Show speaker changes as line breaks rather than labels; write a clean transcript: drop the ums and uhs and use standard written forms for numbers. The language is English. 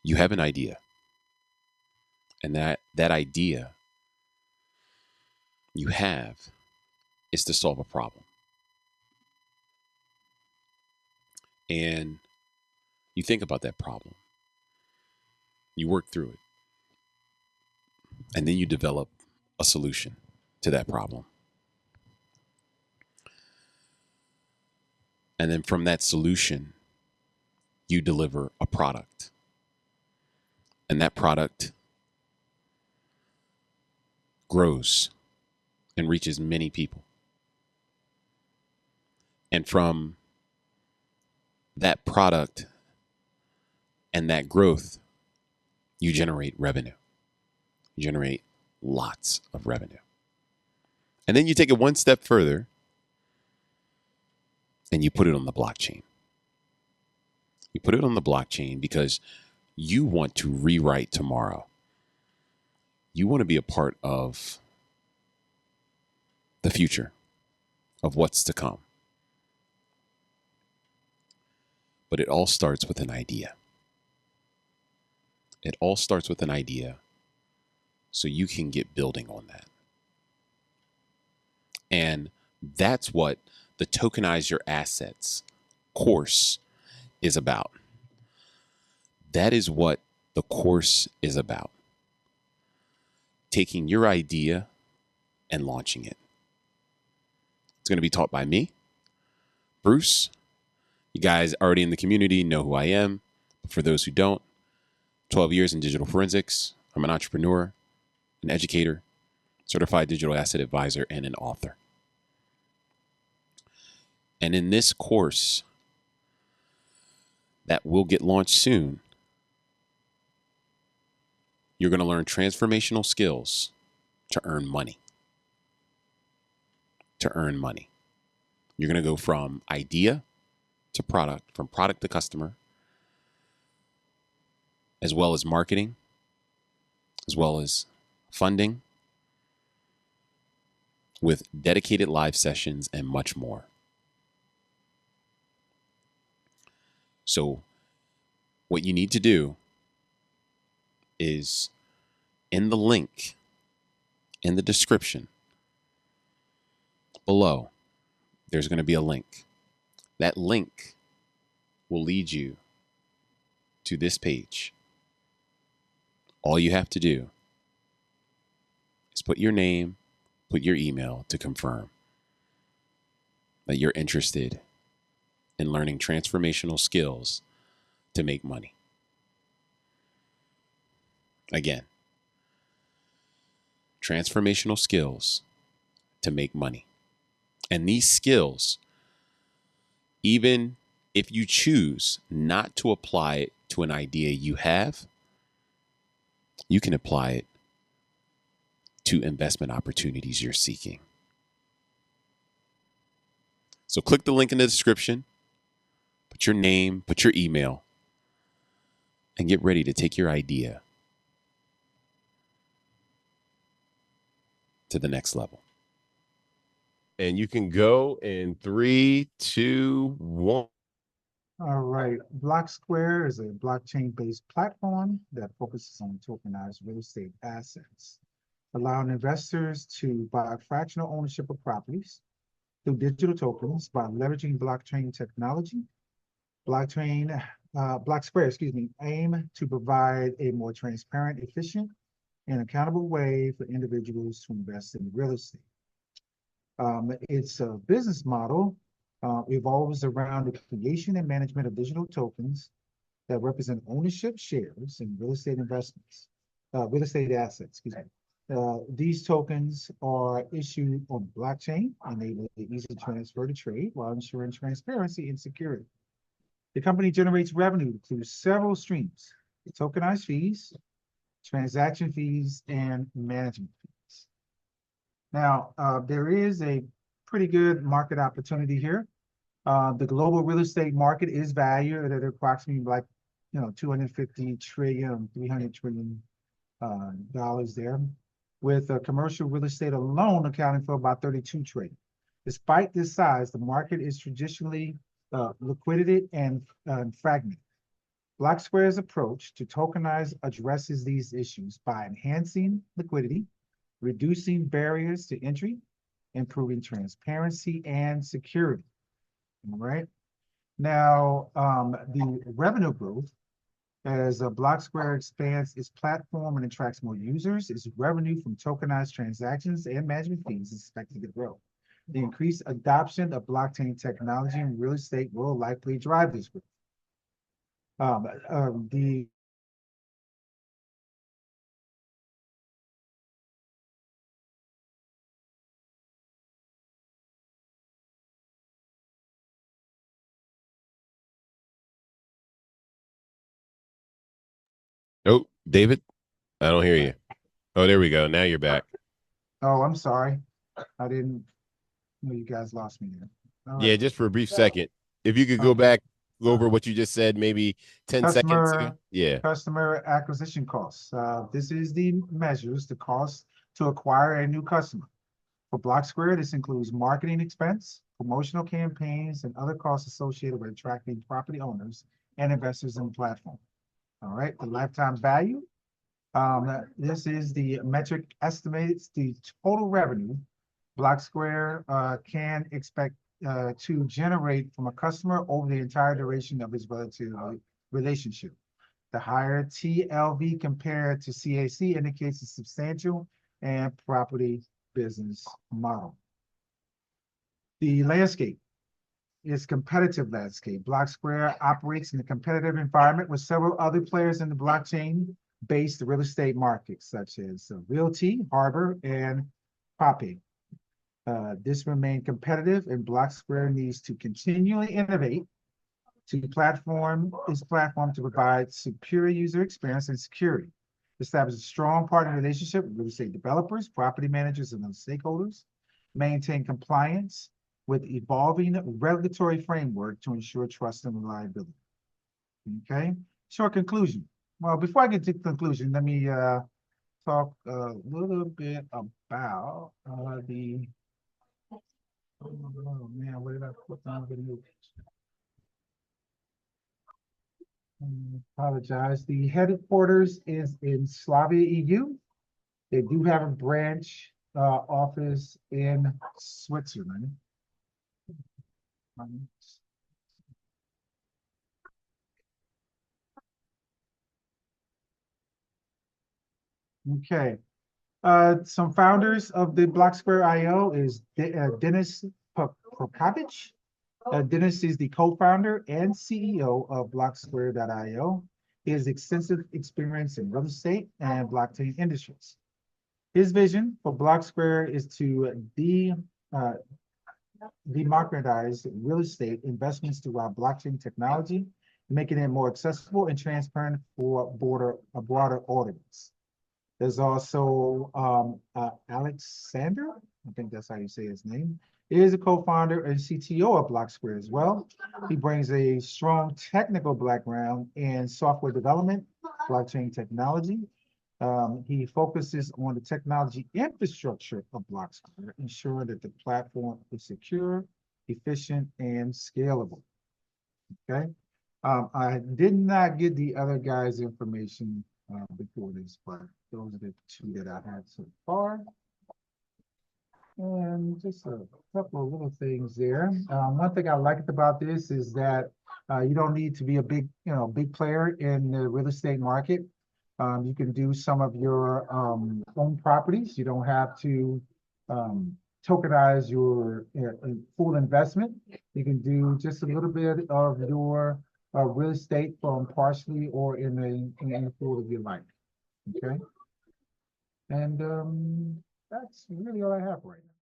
You have an idea, and that idea you have is to solve a problem. And you think about that problem, you work through it, and then you develop a solution to that problem. And then from that solution, you deliver a product. And that product grows and reaches many people. And from that product and that growth, you generate revenue. You generate lots of revenue. And then you take it one step further and you put it on the blockchain. You put it on the blockchain because you want to rewrite tomorrow. You want to be a part of the future, of what's to come. But it all starts with an idea. It all starts with an idea so you can get building on that. And that's what the Tokenize Your Assets course is about. That is what the course is about. Taking your idea and launching it. It's going to be taught by me, Bruce. You guys already in the community know who I am. But for those who don't, 12 years in digital forensics. I'm an entrepreneur, an educator, certified digital asset advisor, and an author. And in this course that will get launched soon, you're going to learn transformational skills to earn money. To earn money. You're going to go from idea to product, from product to customer, as well as marketing, as well as funding, with dedicated live sessions and much more. So what you need to do is in the link in the description below, there's going to be a link. That link will lead you to this page. All you have to do is put your name, put your email to confirm that you're interested in learning transformational skills to make money. Again, transformational skills to make money. And these skills, even if you choose not to apply it to an idea you have, you can apply it to investment opportunities you're seeking. So click the link in the description, put your name, put your email, and get ready to take your idea to the next level.
And you can go in 3, 2, 1.
All right. BlockSquare is a blockchain-based platform that focuses on tokenized real estate assets, allowing investors to buy fractional ownership of properties through digital tokens by leveraging blockchain technology. BlockSquare, aim to provide a more transparent, efficient, and accountable way for individuals to invest in real estate. Its business model evolves around the creation and management of digital tokens that represent ownership shares in real estate investments, real estate assets, these tokens are issued on blockchain, enabling easy transfer to trade while ensuring transparency and security. The company generates revenue through several streams: tokenized fees, transaction fees, and management fees. Now, there is a pretty good market opportunity here. The global real estate market is valued at approximately 250 trillion, $300 trillion there, with commercial real estate alone accounting for about 32 trillion. Despite this size, the market is traditionally liquidity and fragmented. BlockSquare's approach to tokenize addresses these issues by enhancing liquidity, reducing barriers to entry, improving transparency and security. All right. Now, the revenue growth as BlockSquare expands its platform and attracts more users, its revenue from tokenized transactions and management fees is expected to grow. The increased adoption of blockchain technology in real estate will likely drive this growth. The
Oh, David, I don't hear you. Oh, there we go. Now you're back.
Oh, I'm sorry. I didn't know you guys lost me there. All
Yeah,
right.
just for a brief second. If you could go
Okay.
back, go over what you just said, maybe 10 seconds ago. Yeah.
Customer acquisition costs. This is the measures, the cost to acquire a new customer. For BlockSquare, this includes marketing expense, promotional campaigns, and other costs associated with attracting property owners and investors in the platform. All right, the lifetime value. This is the metric estimates the total revenue BlockSquare can expect to generate from a customer over the entire duration of his relationship. The higher TLV compared to CAC indicates a substantial and property business model. The landscape is competitive landscape. BlockSquare operates in a competitive environment with several other players in the blockchain-based real estate market, such as Realty, Harbor, and Poppy. This remained competitive, and BlockSquare needs to continually innovate to its platform to provide superior user experience and security. Establish a strong partner relationship with real estate developers, property managers, and other stakeholders. Maintain compliance with evolving regulatory framework to ensure trust and reliability. Okay, short conclusion. Well, before I get to the conclusion, let me talk a little bit about oh man, where did I put down the new? Apologize. The headquarters is in Slavia, EU. They do have a branch office in Switzerland. Okay. Some founders of the BlockSquare IO is Dennis Popovich. Dennis is the co-founder and CEO of BlockSquare.io. He has extensive experience in real estate and blockchain industries. His vision for BlockSquare is to democratize real estate investments throughout blockchain technology, making it more accessible and transparent for a broader audience. There's also Alexander, I think that's how you say his name. He is a co-founder and CTO of BlockSquare as well. He brings a strong technical background in software development, blockchain technology. He focuses on the technology infrastructure of BlockSquare, ensuring that the platform is secure, efficient, and scalable. Okay. I did not get the other guys' information before this, but those are the two that I had so far. And just a couple of little things there. One thing I liked about this is that you don't need to be a big player in the real estate market. You can do some of your own properties. You don't have to tokenize your full investment. You can do just a little bit of your real estate from partially or in the full of your life. Okay. And that's really all I have right now.